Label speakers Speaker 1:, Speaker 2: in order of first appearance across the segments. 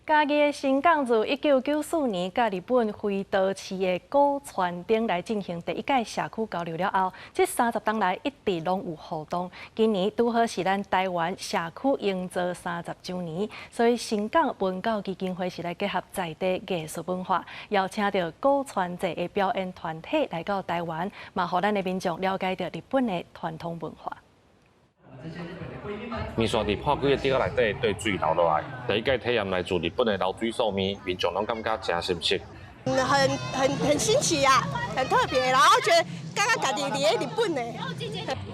Speaker 1: 嘉义的新港自1994年甲日本飞岛市的古船町来进行第一届社区交流了后，这30年来一直拢有互动。今年拄好是咱台湾社区营造30周年，所以新港文教基金会是来结合在地艺术文化，邀请到古船节的表演团体来到台湾，嘛，互咱的民众了解到日本的传统文化。
Speaker 2: 面线伫破几个碟仔内底对水流落来，第一届体验来自日本的流水素面，民众拢感觉真新鲜。
Speaker 3: 很新奇呀、很特别，然后觉得刚刚家己伫日本呢。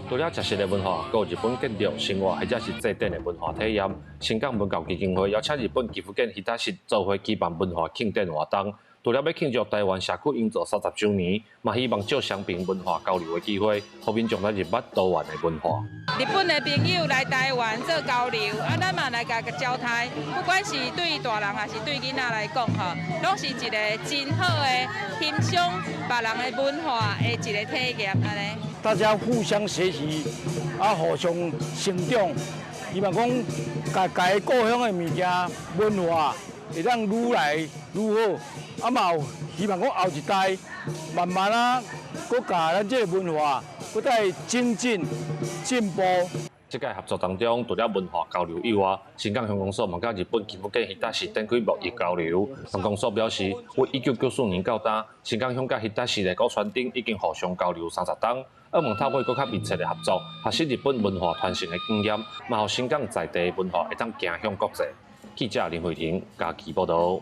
Speaker 2: 除了食食的文化，还有日本建筑、生活或者是祭典的文化体验。新港文教基金会邀请日本岐阜县喜达市做伙举办文化庆典活动。 除了要庆祝台湾社区营造30周年，嘛希望借双边文化交流的机会，互民众来认捌多元的文化。
Speaker 4: 日本的朋友来台湾做交流，咱嘛来甲交谈，不管是对大人还是对囡仔来讲，吼，拢是一个真好的欣赏别人的文化的一个体验，安尼。
Speaker 5: 大家互相学习，互相成长。希望讲家故乡的物件文化。 会当愈来愈好，嘛有希望讲后一代慢慢搁甲咱这个文化搁再精进进步。
Speaker 2: 这届合作当中，除了文化交流以外，新港乡公所嘛甲日本岐阜县喜达市展开贸易交流。乡公所表示，为1994年到今，新港乡甲喜达市的古船町已经互相交流30档，希望透过更较密切的合作，学习日本文化传承的经验，嘛，互新港在地文化会当走向国际。记者林慧婷，嘉义报道。